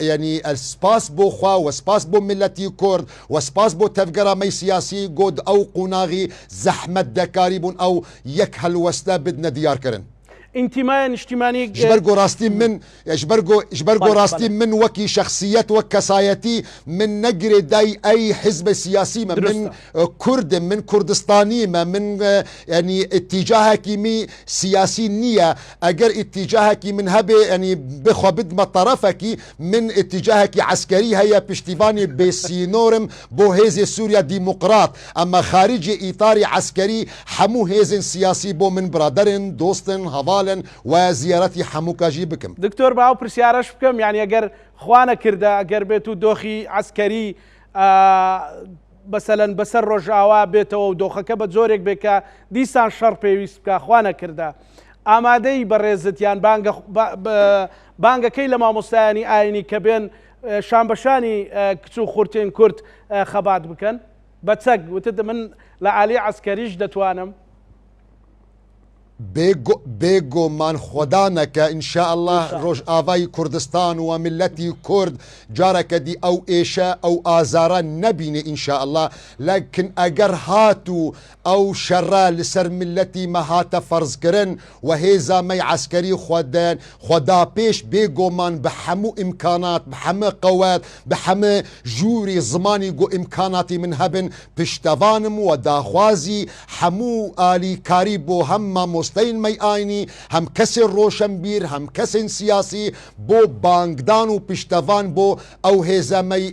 ینی سپاس بۆ خوا و سپاس بۆ ملەتی کورد و سپاس بۆ تەفگەرامەی سیاسی گۆد ئەو قوناغی زەحمەت دەکاری بوون ئەو یەک هەلوەستە بدنە دیارکردن انتماء اجتماعي جبرجو راستي من جبرجو راستي من وكي شخصيات وكسايتي من نجري داي اي حزب سياسي من كرد من كردستاني من يعني اتجاهك مي سياسي نية اگر اتجاهك من هبه يعني بخو بدم طرفك من اتجاهك عسكري هيا بشتيفاني بسينورم بو هيزي سوريا ديمقراط اما خارج اطار عسكري حمو هيزن سياسي بو من برادرن دوستن هفال و زیارەتی هەمووکەژی بکەم. دکتۆر باو پرسیارەش بکەم یعنی ئەگەر خوانە کردە ئەگەر بێت و دۆخی عسکەری بەسەلەن بەسەر ڕۆژاوا بێتەوە و دۆخەکە بە جۆرێک بێکە دیسان شەڕ پێویست بکە خوانە کردە ئامادەی بەڕێزتیان بانگەکەی لە مامۆستایانی ئاینی کە بێن شانبەشانی کچ و خورتێن کورد خەبات بکەن بە چەک وتت من لە عالی عسکەریش دەتوانم بێگۆ مان خۆدانەکە ئینشاء الله ڕۆژ ئاوای کوردستان و ملەتی کورد جارەکە دی ئەو ئێشە ئەو ئازارە نەبینێ ئینشاء الله لەکن ئەگەر هاتوو ئەو شەڕە لەسەر ملەتی مەهاتە فەرزکردن و هێزامەی عسکەری خۆدا پێش بێگۆمان بە هەموو ئیمکانات بە هەموو قەوەت بە هەموو ژووری زمانی گۆ ئیمکاناتی من هەبن پشتەوانم و داخوازی هەموو ئالیکاری بۆ هەم مامۆستەین مەی ئاینی هەم کەسێ ڕۆشنبیر هەم کەسێن سیاسی بۆ بانگدان و پشتەوان بۆ ئەو هێزەمەی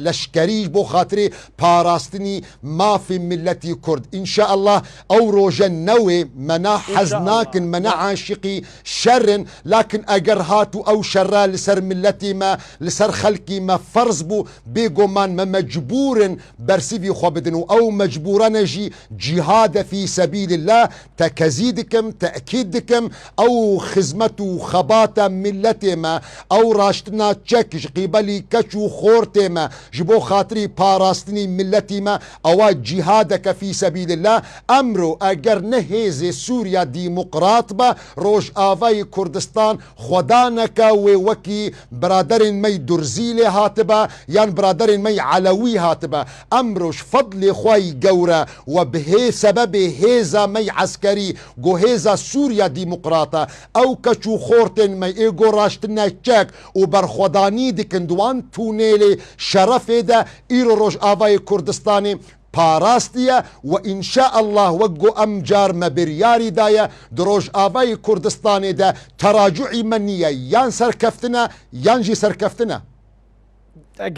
لەشکەریش بۆ خاتری پاراستنی مافی ملەتی کورد ئینشاء الله ئەو ڕۆژە نەوێ مەنا حەز ناکن مەنا عاشقی شەرن لاکن ئەگەر هاتوو ئەو شەڕە لەسەر ملەتی مە لەسەر خەڵکی مە فەرز بوو بێگۆمان مە مەجبورن بەرسیوی خۆ بدن و ئەو مەجبورانەژی جیهادە فی سەبیل الله تەکەزی دکم تەکید دکم ئەو خزمەت و خەباتە ملەتێمە ئەو ڕاشتنا چەکش قیبەلی کەچ و خۆرتێمە ji بۆ خاتری پاراستنی ملەتیمە ئەوە جیهادەکە فی سەبیل الله ئەمرۆ ئەگەر نەهێزێ سووریا دیموقرات بە ڕۆژ ئاوای کوردستان خۆدانەکە وێ وەکی برادرین مەی دورزی لێ هاتبە یان برادرین مەی عەلەوی هاتبە ئەمرۆش فەضلی خوای گەورە و بهێ سەبەبێ هێزە مەی عسکەری گۆ هێزە سووریا دیموقراتە ئەو کەچ و خۆرتێن مەی ئێگۆ ڕاشتنە چەک و بەرخۆدانی دکن دوان تونێلێ شەرەفێدە ئیرۆ ڕۆژ ئاوای کوردستانی پاراستیە و ئینشاء الله وەگۆ ئەم جار مە بریاری دایە درۆژ ئاوای کوردستانێدا تەراجوعی من نییە یان سەرکەفتنە یانجی سەرکەفتنە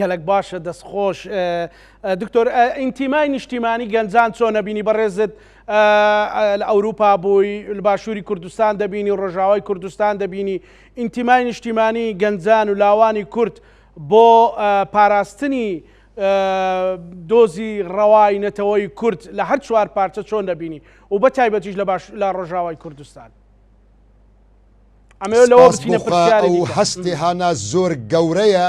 گەلک باشە دەستخۆش دکتۆر ئینتیمای نیشتیمانی گەنجان چۆنە بینی بەڕێزت لە ئەوروپا بووی لە باشووری کوردستان دەبینی ڕۆژاوای کوردستان دەبینی ئینتیمای نیشتیمانی گەنجان و لاوانی کورد بۆ پاراستنی دۆزی ڕەوای نەتەوەی کورد لە هەر چوار پارچە چۆن دەبینی و بە تایبەتیش لە ڕۆژاوای کوردستان ئەمە لەوە بچینە پرسیاری ئەو هەستی هانا زۆر گەورەیە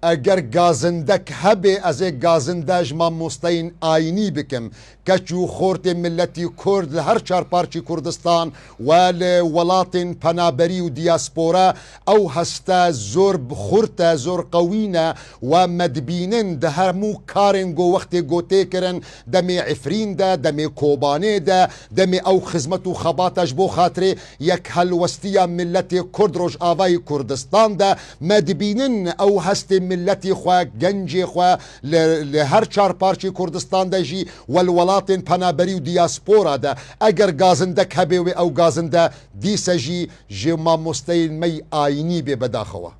ئەگەر گازندەک هەبێ ئەزێ گازندەش مامۆستەین ئاینی بکەم کەچ و خۆرتێ ملەتی کورد لە هەر چارپارچی کوردستان و لە وڵاتین پەنابەری و دیاسپۆرە ئەو هەستە زۆر بخورتە زۆر قەوینە و مەدبینن دە هەموو کارێن گۆ وەختێ گۆتێکردن دەمێ عفریندا دەمێ کۆبانێدا دەمێ ئەو خزمەت و خەباتەش بۆ خاترێ یەک هەلوەستیە ملەتی کورد ڕۆژ ئاوای کوردستاندا مەدبینن ئەو هەستێ ملەتی خوا گەنجێ خوا لە هەر چارپارچی کوردستان دەژی وەڵاتên پەنابەری و دیاسپۆرادا ئەگەر گازندەک هەبێوێ ئەو گازندە دیسەژی ژێ مامۆستەی مەی ئاینی بێ بەداخەوە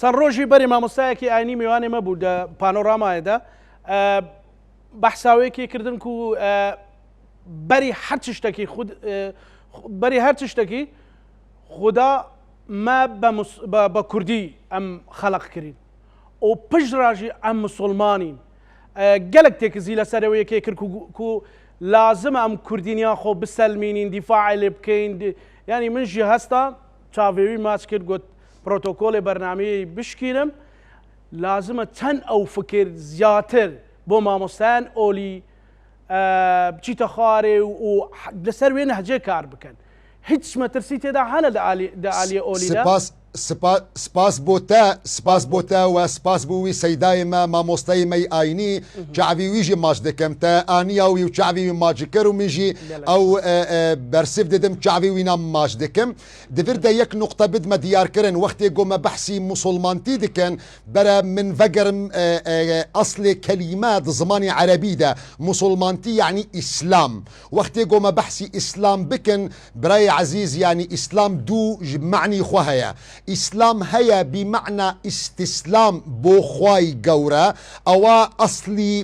چەند ڕۆژی بەری مامۆستایەکی ئاینی میوانێ مەبوو لە پانۆرامایەدا بەحساوەیەکی کردن و بەری هەر چ شتێکی بەری هەر چ شتێکی خوددا ما بە کوردی ئەم خەڵق کردین و پشتڕاژی ئەم مسلمانین gelek têkizî li ser ew yekê kir ku lazim em Kurdîniya xwe biselmînîn dîfaê lê bikeyin yanî min jî hesta çavêwî maç kir got protokolê bernameyê bişkînim lazim e çend ew fikir zyatir bo mamosteyan olî biçîte xwarê û li ser wê nehcê kar bikin hiç metirsî têda hene di aliyê olî de سپاس بۆ تا و سپاس بووی سەیدای مە مامۆستای مەی ئاینی چاوی ویژی ماچ دەکەم تا ئانیاوی و چاوی ماچکەر و میژی ئەو بەرسف دەدەم چاوی وینا ماچ دەکەم دەبێت یەک نقطە بدمە دیارکردن وەختێ گۆمە بەحسی مسلمانتی دەکەن بەرە من ڤەگەرم ئەسڵێ کەلیمات زمانی عەرەبیدا مسلمانتی یعنی ئیسلام وەختێ گۆمە بەحسی ئیسلام بکەن برای عەزیز یعنی ئیسلام دوو معنی خۆ هەیە ئیسلام هەیە بمعنى استسلام بۆ خوای گەورە ئەوە ئەسلی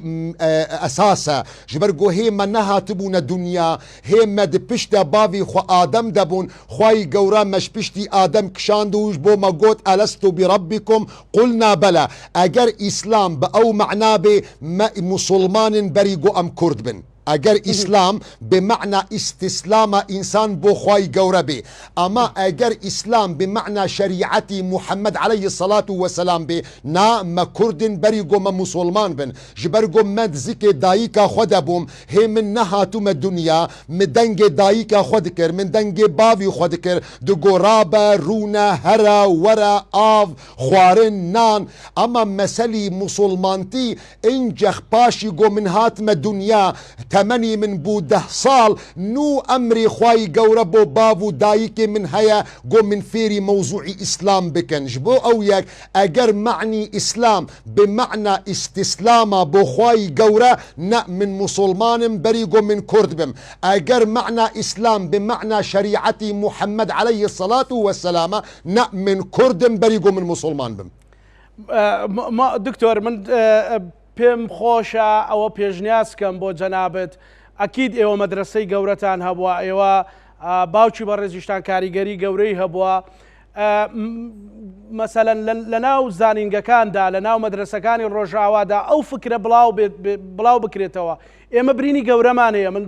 ئەساسە ji ber ku hême nehatibûne dunya hême di pişta bavê xwe Adem debûn xwayî gewre me ji piştî Adem kişand û ji bo me got elestu bi rabbikum qulna bela eger îslam bi ew mecna bê me musulmanin berî got em Kurd bin اگر اسلام بمعنى استسلام انسان بو خواي گەورە بێ اما اگر اسلام بمعنى شريعتي محمد عليه الصلاة والسلام بێ نا ما كردن بري گۆ me مسلمان بن ji ber گۆ me zikê dayîka xwe debûm hê min nehatûme dunya min dengê dayîka xwe dikir min dengê bavî xwe dikir di got rabe rûne here were av xwarin nan ama meselî musulmantî încex paşî گۆ min hatime dunya تمني من بو 10 سال نو امري خواي گەورە بۆ باو و دایکێ من هەیە گۆ من فێری موضوعی ئیسلام بکەن ji بۆ ئەو یەک ئەگەر معنی ئیسلام بمعنى ئیستسلامە بۆ خواي گەورە نە من مسلمانم بەری گۆ من کورد بم ئەگەر معنى ئیسلام بمعنى شریعەتی محمد عليه الصلاة والسلام نە من کوردم بەری گۆ من مسلمان بم دکتۆر من پێم خۆشە ئەوە پێشنیازکەم بۆ جەنابەت ئەکید ئێوە مەدرسەی گەورەتان هەبووە ئێوە باوکی بە ڕێزیشتان کاریگەری گەورەی هەبووە مەسەلەن لە ناو زانینگەکاندا لە ناو مەدرسەکانی ڕۆژاوادا ئەو فکرە بڵاو بکرێتەوە ئێمە برینی گەورەمان هەیە من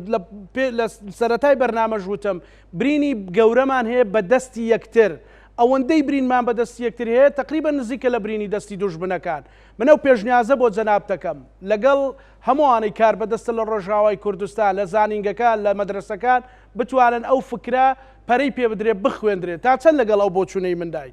لە سەرەتای بەرنامەژ وتم برینی گەورەمان هەیە بە دەستی یەکتر ئەوەندەی برینمان بەدەستی یەکتر هەیە تقریبا نزیکە لە برینی دەستی دوژمنەکان منە و پێشنیازە بۆ جەناب دەکەم لەگەڵ هەمووانەی کار بەدەستە لە ڕۆژاوای کوردستان لە زانینگەکان لە مەدرسەکان بتوانن ئەو فکرە پەرەی پێ بدرێت بخوێندرێت تا چەند لەگەڵ ئەو بۆچوونەی مندای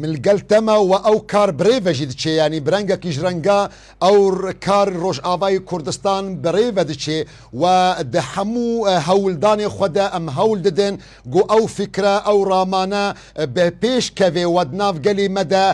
ملگەلتەمە و ئەو کار برێڤەژی دچێ ینی برەنگەکیش ڕەنگە ئەو کار ڕۆژئاوای کوردستان برێڤە دچێ و دە هەموو هەوڵدانی خۆدا ئەم هەوڵ دەدەن گۆ ئەو فکرە ئەو ڕامانە بە پێش کەوێ و ناوگەلی مەدە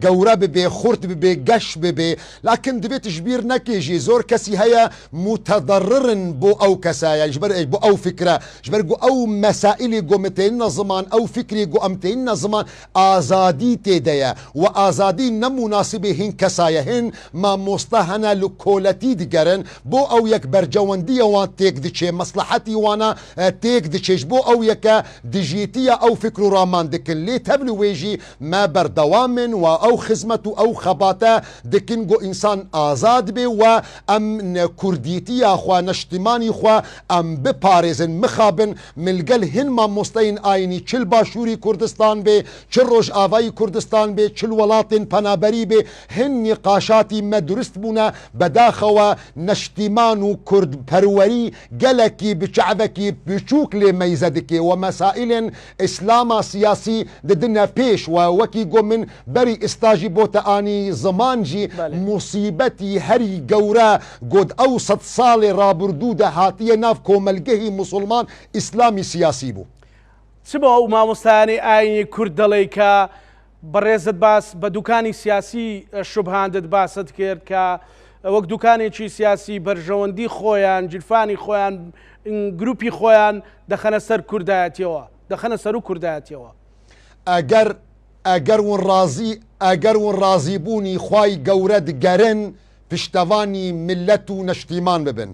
گەورە ببێ خورد ببێ گەش ببێ لاکن دەبێت ژبیر نەکێژی زۆر کەسی هەیە متەضەررن بۆ ئەو کەسایە بۆ ئەو فکرە ژبەر گۆ ئەو مەسائلی گۆمتێنە زمان ئەو فکری گۆ ئەمتێنە زمان ئازاد تێدەیە و ئازادی نەموناسبێ هین کەسایە هین مامۆستا هەنا لە کۆلەتی دیگەرن بۆ ئەو یەک بەرجەوەندیەوان تێک دچێ مەسلحەتی وانە تێک دچێش بۆ ئەو یەکە دژیتیە ئەو فکر و ڕامان دکن لێ تەبل وێژی ما بەردەوامن و ئەو خزمەت و ئەو خەباتە دکن گۆ ئینسان ئازاد بێ و ئەم کوردیتیە خوا نەشتیمانی خوا ئەم بپارێزن مخابن ملگەل هین مامۆستەین ئاینی چل باشووری کوردستان بێ چ ڕۆژ ئاوای کوردستان بێ چل وڵاتین پەنابەری بێ هین نیقاشاتی مە دروست بوونە بەداخەوە نەشتیمان و کورد پەروەری گەلێکی بچعبەکی بچووک لێ مەیزە دکێ و مەسائلن ئیسلاما سیاسی ددنە پێش و وەکی گۆ من بەری ئێستاژی بۆتە ئانی زمانجی موسیبەتی هەری گەورە گۆد ئەو 100 ساڵی ڕابردوودە هاتیە ناو کۆمەلگەهی مسلمان ئیسلامی سیاسی بوو چ بۆ ئەو مامۆستایانی ئاینی کورد دەڵێ کە بەڕێزت باس بە دوکانی سیاسی شوبهاندت باست کرد کە وەک دوکانێکی سیاسی بەرژەوەندی خۆیان جلفانی خۆیان گروپی خۆیان دەخەنە سەر کوردایەتیەوە دەخەنە سەر و کوردایەتیەوە ئەگەر ون ڕازی بوونی خوای گەورە دگەرن پشتوانی ملت و نشتیمان ببن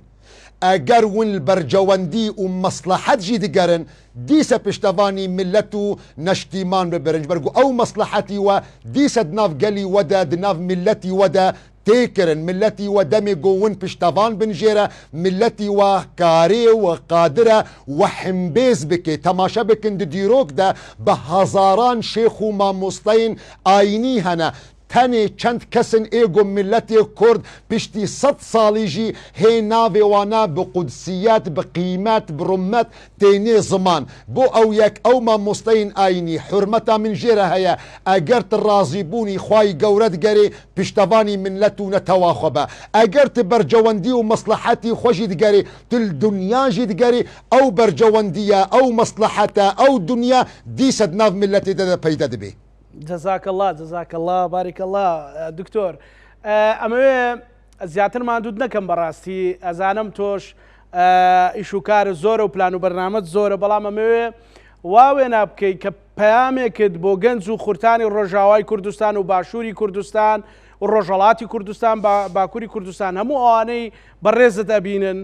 ئەگەر ون بەرجەوەندی و مەسلحەتجی دگەرن دیسە پشتەوانی ملت و نەشتیمان ببرنج بەرگو ئەو مەسلحەتی وە دیسە دناو گەلی وەدە دناو ملەتی وەدە تێکردن ملەتی وە دەمێ گۆون پشتەوان بنژێرە ملەتی وە کارێ و قادرە و حمبێز بکێ تەماشە بکن دیرۆکدا بە هەزاران شێخ و مامۆستەین ئاینی هەنە تەنێ چەند کەسن ئێگۆ ملەتێ کورد پشتی 100 ساڵیژی هێ ناوێوانە بە قودسیەت بە قیمەت بڕمەت تێنێ زمان بۆ ئەو یەک ئەو مامۆستەین ئاینی حرمەتا من ژێرە هەیە ئەگەر ت ڕازیبوونی خوای گەورەت گەرێ پشتەوانی ملەت و نەتەواخۆ بە ئەگەر ت بەرجەوەندی و مەسلحەتی خۆشی دگەرێ تل دنیاژی دگەرێ ئەو بەرجەوەندیە ئەو مەسلحەتە ئەو دنیا دیسە ناو ملەتی دەدە پەیدە دەبێ. جزاك الله بارك الله دكتور ئەمەوێ زیاتر ماندوود نەکەم بەڕاستی ئەزانم تۆش ئیش و کار زۆرە و پلان و بەرنامەت زۆرە بەڵام ئەمەوێ واوێنا بکەیت کە پەیامێکت بۆ گەنج و خورتانی ڕۆژاوای کوردستان و باشووری کوردستان و ڕۆژهەڵاتی کوردستان باکووری کوردستان هەموو ئەوانەی بەڕێزت ئەبینن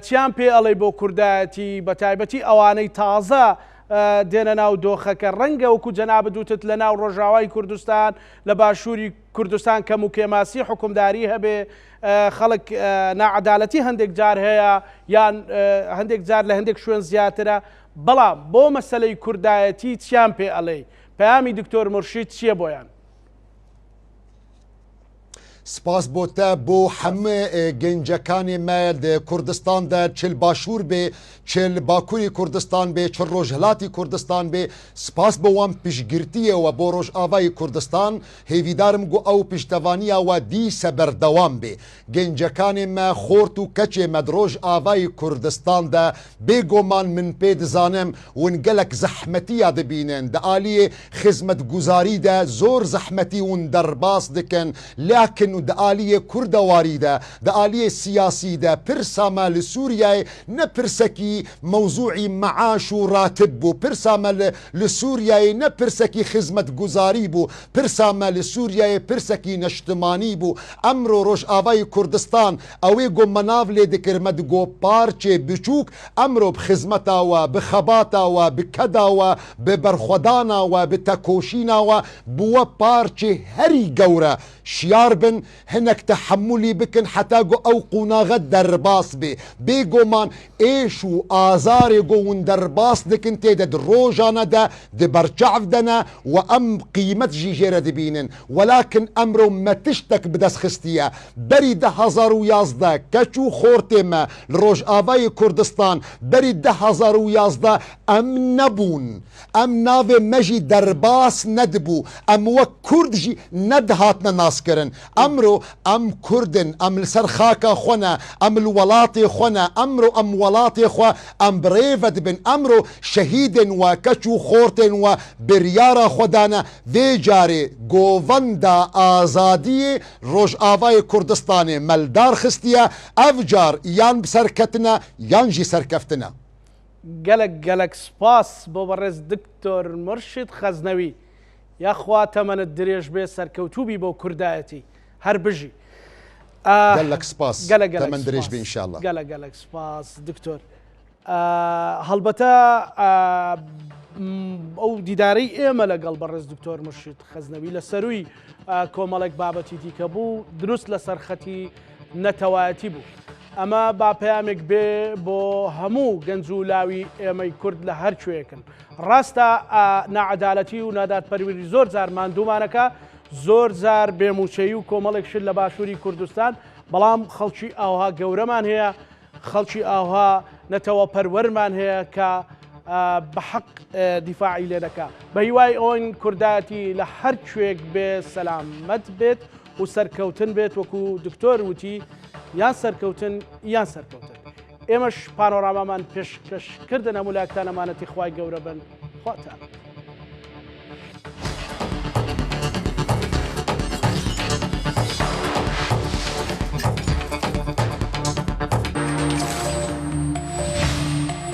چیان پێ ئەڵێ بۆ کوردایەتی بە تایبەتی ئەوانەی تازە دێنە ناو دۆخەکە ڕەنگە وەکو جەنابەت دوتت لە ناو ڕۆژاوای کوردستان لە باشووری کوردستان کەم و کێماسی حکومداری هەبێ خەڵک ناعەدالەتی هەندێک جار هەیە یان هەندێک جار لە هەندێک شوێن زیاترە بەڵام بۆ مەسەلەی کوردایەتی چیان پێ ئەڵێ پەیامی دکتۆر مرشید چییە بۆیان؟ سپاس بۆتە بۆ هەموو گەنجەکانی me کوردستان de çil başûr bê çil bakurî Kurdistan bê çil rojhilatî Kurdistan bê spas bo wan piştgirtiyê we bo Rojavayê Kurdistan hêvîdarim got ew piştevaniya we dîse berdewam bê gencekanê me xort û keçê me di Rojavayê Kurdistan de bêgoman min pê dizanim hûn gelek zehmetiya dibînin di aliyê xizmetguzarî de zor zehmetî hûn derbas dikin lakin د آلیه کردواری ده د آلیه سیاسی ده پرسامه لسوریای نه پرسکی موضوعی معاش و راتب بو پرسامه لسوریای نه پرسکی خدمت گزاری بو پرسامه لسوریای پرسکی نشتمانی بو امرو روش آوای کردستان اوی گو مناو لیدکر مد گو پارچه بچوک امرو بخدمتا و بخباتا و بکدا و ببرخودانا و بتکوشینا و بو پارچه هری گوره شیار بن هنك تحملي بكن حتى جو او قناغت درباس بي بيجومان ايشو ازاري جون درباس دكن تيدا دروجانا دا دبرچعف دنا وام قيمت جيجيرا دبينن ولكن امرو ما تشتك بدس خستيا بري ده هزارو يازدا كچو خورتما لروج آباي كردستان بري ده هزارو يازدا ام نبون ام ناوي مجي درباس ندبو ام وكردجي ندهاتنا ناس كرن امرو ام كردن ام لسر خاكا خونا ام الولاطي خونا امرو ام ولاطي خوا ام بريفد بن امرو شهيدن وكچو خورتن وبريارا خودانا في جاري گووندا آزادي روج آواي كردستاني ملدار خستيا افجار يان بسركتنا يان جي سركفتنا گەلک سپاس بۆ بەڕێز دکتۆر مرشید خەزنەوی یاخوا تەمەنت درێژ بێ سەرکەوتوبی بۆ کوردایەتی هەر بژی گەلک سپاس تەمەن درێژ بێ ئینشاءالله گەلک سپاس دکتۆر هەڵبەتە ئەو دیدارەی ئێمە لەگەڵ بەڕێز دکتۆر مرشید خەزنەوی لە سەرووی کۆمەڵێک بابەتی دیکە بوو دروست لە سەرخەتی نەتەوایەتی بوو ئەمە با پەیامێک بێ بۆ هەموو گەنج و لاوی ئێمەی کورد لە هەر کوێیەکن ڕاستە ناعەدالەتی و نادادپەروەری زۆر جار ماندوومانەکە زۆر جار بێموچەیی و کۆمەڵێک شت لە باشووری کوردستان بەڵام خەڵکی ئاوها گەورەمان هەیە خەڵکی ئاوها نەتەوە پەروەرمان هەیە کە بە حەق دیفاعی لێ دەکا بە هیوای ئەوەن کوردایەتی لە هەر کوێک بێ سەلامەت بێت و سەرکەوتن بێت وەکو دکتۆر وتی یان سەرکەوتن یان سەرکەوتن ئێمەش پانۆرامامان پێشکەشکردن هەموو لاکتانەمانەتی خوای گەورە بن خواتان